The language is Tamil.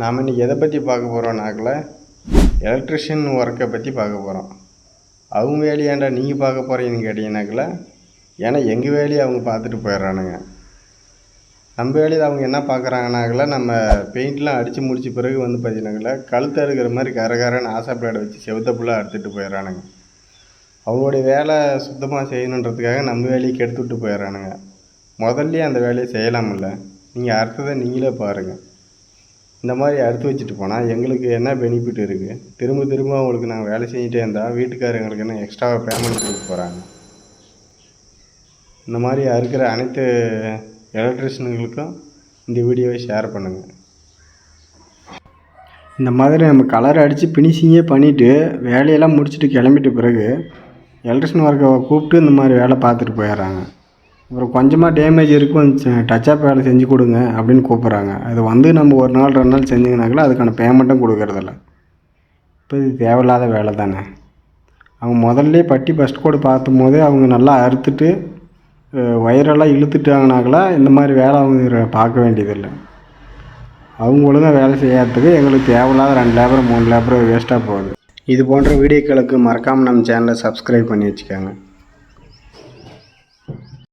நாம் இன்றைக்கி எதை பற்றி பார்க்க போகிறோம்னாக்கில் எலக்ட்ரிஷியன் ஒர்க்கை பற்றி பார்க்க போகிறோம். அவங்க வேலையாண்டா நீங்கள் பார்க்க போகிறீங்கன்னு கேட்டிங்கனாக்கில், ஏன்னா எங்கள் வேலையை அவங்க பார்த்துட்டு போயிடுறானுங்க. நம்ம வேலையில் அவங்க என்ன பார்க்குறாங்கனாக்கில், நம்ம பெயிண்ட்லாம் அடித்து முடித்த பிறகு பார்த்தீங்கன்னாக்கில் கழுத்து அறுக்கிற மாதிரி கரகரன்னு ஆசா பிளேடை வச்சு செவுத்த ஃபுல்லாக அறுத்துட்டு போயிடுறானுங்க. அவங்களுடைய வேலை சுத்தமாக செய்யணுன்றதுக்காக நம்ம வேலையை கெடுத்து விட்டு போயிடுறானுங்க. முதல்லையே அந்த வேலையை செய்யலாமில்ல, நீங்கள் அடுத்ததை நீங்களே பாருங்கள். இந்த மாதிரி அறுத்து வச்சுட்டு போனால் எங்களுக்கு என்ன பெனிஃபிட் இருக்குது? திரும்ப திரும்ப அவங்களுக்கு நாங்கள் வேலை செஞ்சுட்டே இருந்தால் வீட்டுக்காரங்களுக்கு என்ன எக்ஸ்ட்ராவாக பேமெண்ட் கொடுக்க போகிறாங்க? இந்த மாதிரி அறுக்கிற அனைத்து எலக்ட்ரிஷியன்களுக்கும் இந்த வீடியோவை ஷேர் பண்ணுங்கள். இந்த மாதிரி நம்ம கலர் அடித்து ஃபினிஷிங்கே பண்ணிவிட்டு வேலையெல்லாம் முடிச்சுட்டு கிளம்பிட்ட பிறகு எலக்ட்ரிஷியன் ஒர்க்கை கூப்பிட்டு இந்த மாதிரி வேலை பார்த்துட்டு போயிடுறாங்க. அப்புறம் கொஞ்சமாக டேமேஜ் இருக்கும், டச்சப் வேலை செஞ்சு கொடுங்க அப்படின்னு கூப்பிட்றாங்க. அது நம்ம ஒரு நாள் 2 நாள் செஞ்சிங்கனாக்கில் அதுக்கான பேமெண்ட்டும் கொடுக்கறதில்ல. இப்போ இது தேவையில்லாத வேலை தானே. அவங்க முதல்ல பட்டி ஃபஸ்ட் கோடு பார்த்தும் போதே அவங்க நல்லா அறுத்துட்டு வயரெல்லாம் இழுத்துட்டாங்கனாக்கில் இந்த மாதிரி வேலை அவங்க பார்க்க வேண்டியதில்லை. அவங்க ஒழுங்காக வேலை செய்யாததுக்கு எங்களுக்கு தேவையில்லாத 2 லேபர் 3 லேபர் வேஸ்ட்டாக போகுது. இது போன்ற வீடியோக்களுக்கு மறக்காமல் நம்ம சேனலை சப்ஸ்கிரைப் பண்ணி வச்சுக்கோங்க.